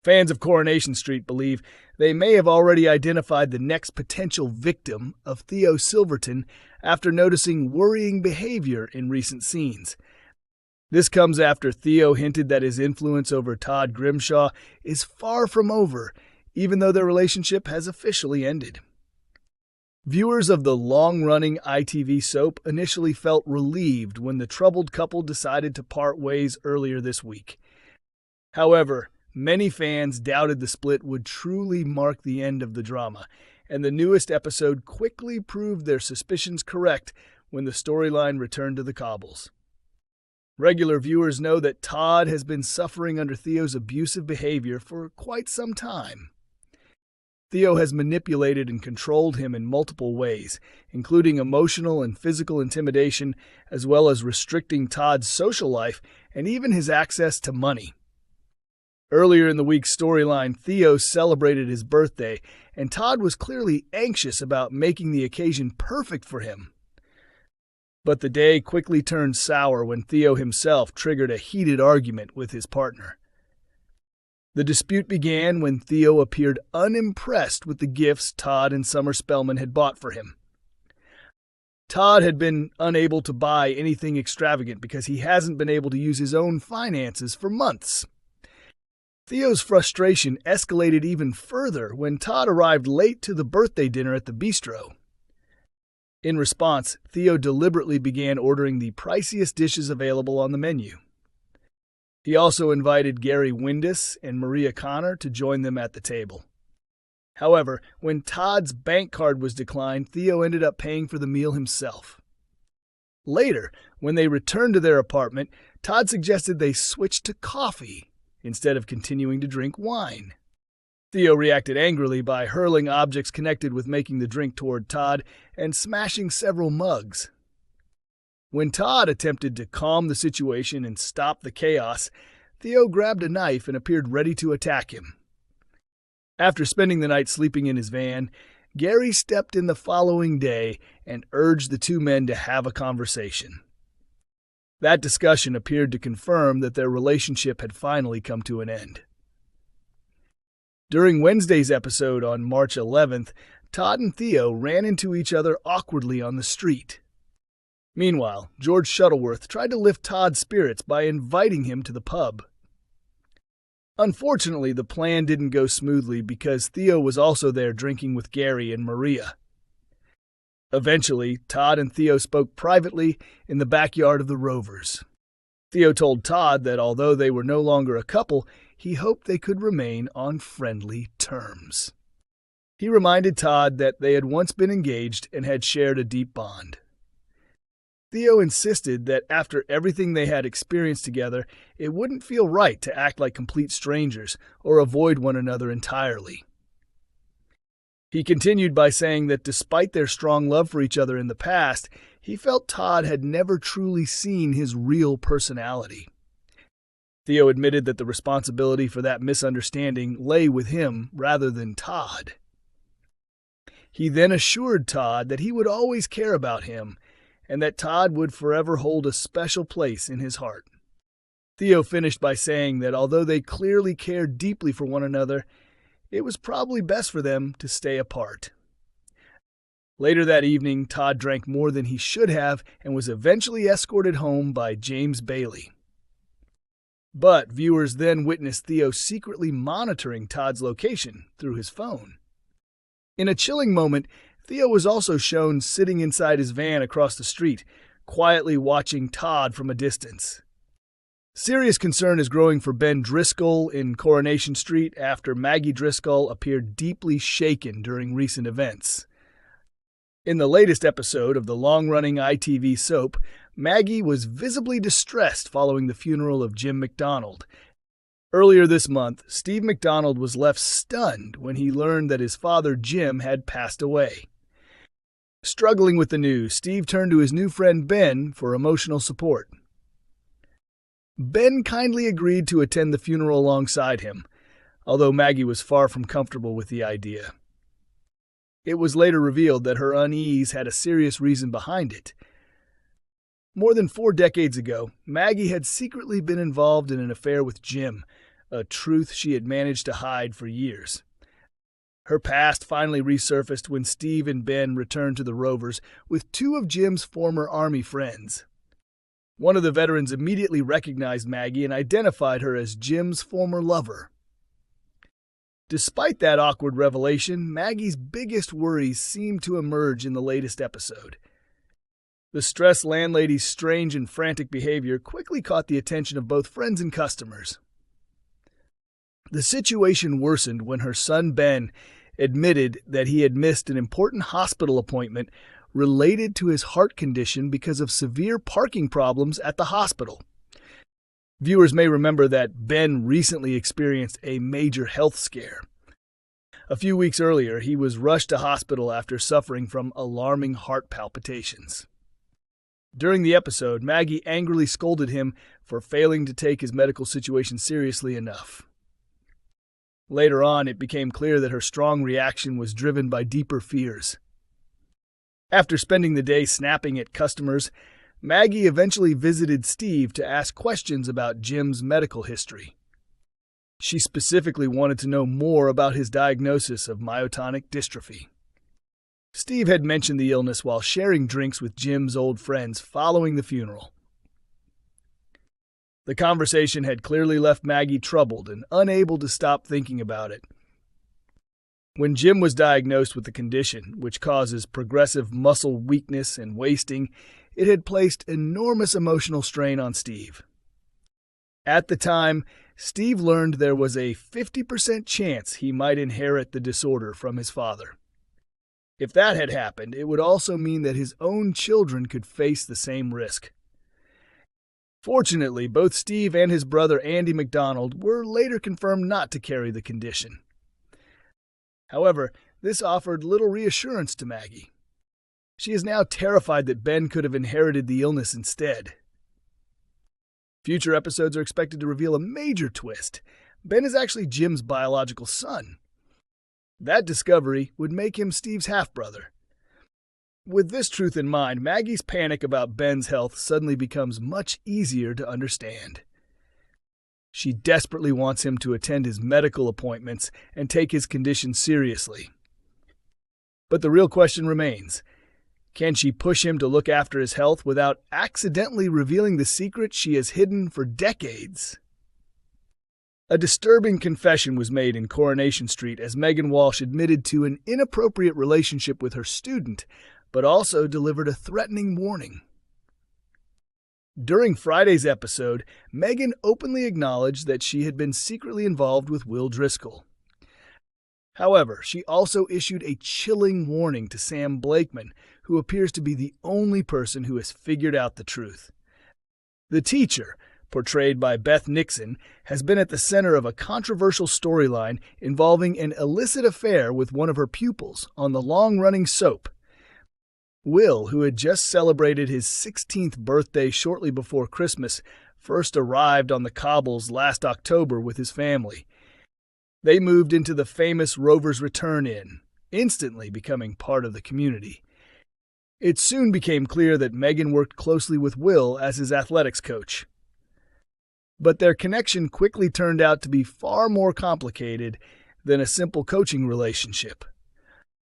Fans of Coronation Street believe they may have already identified the next potential victim of Theo Silverton after noticing worrying behavior in recent scenes. This comes after Theo hinted that his influence over Todd Grimshaw is far from over, even though their relationship has officially ended. Viewers of the long-running ITV soap initially felt relieved when the troubled couple decided to part ways earlier this week. However, many fans doubted the split would truly mark the end of the drama, and the newest episode quickly proved their suspicions correct when the storyline returned to the cobbles. Regular viewers know that Todd has been suffering under Theo's abusive behavior for quite some time. Theo has manipulated and controlled him in multiple ways, including emotional and physical intimidation, as well as restricting Todd's social life and even his access to money. Earlier in the week's storyline, Theo celebrated his birthday, and Todd was clearly anxious about making the occasion perfect for him. But the day quickly turned sour when Theo himself triggered a heated argument with his partner. The dispute began when Theo appeared unimpressed with the gifts Todd and Summer Spellman had bought for him. Todd had been unable to buy anything extravagant because he hasn't been able to use his own finances for months. Theo's frustration escalated even further when Todd arrived late to the birthday dinner at the bistro. In response, Theo deliberately began ordering the priciest dishes available on the menu. He also invited Gary Windus and Maria Connor to join them at the table. However, when Todd's bank card was declined, Theo ended up paying for the meal himself. Later, when they returned to their apartment, Todd suggested they switch to coffee instead of continuing to drink wine. Theo reacted angrily by hurling objects connected with making the drink toward Todd and smashing several mugs. When Todd attempted to calm the situation and stop the chaos, Theo grabbed a knife and appeared ready to attack him. After spending the night sleeping in his van, Gary stepped in the following day and urged the two men to have a conversation. That discussion appeared to confirm that their relationship had finally come to an end. During Wednesday's episode on March 11th, Todd and Theo ran into each other awkwardly on the street. Meanwhile, George Shuttleworth tried to lift Todd's spirits by inviting him to the pub. Unfortunately, the plan didn't go smoothly because Theo was also there drinking with Gary and Maria. Eventually, Todd and Theo spoke privately in the backyard of the Rovers. Theo told Todd that although they were no longer a couple, he hoped they could remain on friendly terms. He reminded Todd that they had once been engaged and had shared a deep bond. Theo insisted that after everything they had experienced together, it wouldn't feel right to act like complete strangers or avoid one another entirely. He continued by saying that despite their strong love for each other in the past, he felt Todd had never truly seen his real personality. Theo admitted that the responsibility for that misunderstanding lay with him rather than Todd. He then assured Todd that he would always care about him and that Todd would forever hold a special place in his heart. Theo finished by saying that although they clearly cared deeply for one another, it was probably best for them to stay apart. Later that evening, Todd drank more than he should have and was eventually escorted home by James Bailey. But viewers then witnessed Theo secretly monitoring Todd's location through his phone. In a chilling moment, Theo was also shown sitting inside his van across the street, quietly watching Todd from a distance. Serious concern is growing for Ben Driscoll in Coronation Street after Maggie Driscoll appeared deeply shaken during recent events. In the latest episode of the long-running ITV soap, Maggie was visibly distressed following the funeral of Jim McDonald. Earlier this month, Steve McDonald was left stunned when he learned that his father Jim had passed away. Struggling with the news, Steve turned to his new friend Ben for emotional support. Ben kindly agreed to attend the funeral alongside him, although Maggie was far from comfortable with the idea. It was later revealed that her unease had a serious reason behind it. More than 4 decades ago, Maggie had secretly been involved in an affair with Jim, a truth she had managed to hide for years. Her past finally resurfaced when Steve and Ben returned to the Rovers with two of Jim's former Army friends. One of the veterans immediately recognized Maggie and identified her as Jim's former lover. Despite that awkward revelation, Maggie's biggest worries seemed to emerge in the latest episode. The stressed landlady's strange and frantic behavior quickly caught the attention of both friends and customers. The situation worsened when her son Ben admitted that he had missed an important hospital appointment related to his heart condition because of severe parking problems at the hospital. Viewers may remember that Ben recently experienced a major health scare. A few weeks earlier, he was rushed to hospital after suffering from alarming heart palpitations. During the episode, Maggie angrily scolded him for failing to take his medical situation seriously enough. Later on, it became clear that her strong reaction was driven by deeper fears. After spending the day snapping at customers, Maggie eventually visited Steve to ask questions about Jim's medical history. She specifically wanted to know more about his diagnosis of myotonic dystrophy. Steve had mentioned the illness while sharing drinks with Jim's old friends following the funeral. The conversation had clearly left Maggie troubled and unable to stop thinking about it. When Jim was diagnosed with the condition, which causes progressive muscle weakness and wasting, it had placed enormous emotional strain on Steve. At the time, Steve learned there was a 50% chance he might inherit the disorder from his father. If that had happened, it would also mean that his own children could face the same risk. Fortunately, both Steve and his brother Andy McDonald were later confirmed not to carry the condition. However, this offered little reassurance to Maggie. She is now terrified that Ben could have inherited the illness instead. Future episodes are expected to reveal a major twist. Ben is actually Jim's biological son. That discovery would make him Steve's half-brother. With this truth in mind, Maggie's panic about Ben's health suddenly becomes much easier to understand. She desperately wants him to attend his medical appointments and take his condition seriously. But the real question remains, can she push him to look after his health without accidentally revealing the secret she has hidden for decades? A disturbing confession was made in Coronation Street as Megan Walsh admitted to an inappropriate relationship with her student, but also delivered a threatening warning. During Friday's episode, Megan openly acknowledged that she had been secretly involved with Will Driscoll. However, she also issued a chilling warning to Sam Blakeman, who appears to be the only person who has figured out the truth. The teacher, portrayed by Beth Nixon, has been at the center of a controversial storyline involving an illicit affair with one of her pupils on the long-running soap. Will, who had just celebrated his 16th birthday shortly before Christmas, first arrived on the cobbles last October with his family. They moved into the famous Rover's Return Inn, instantly becoming part of the community. It soon became clear that Megan worked closely with Will as his athletics coach. But their connection quickly turned out to be far more complicated than a simple coaching relationship.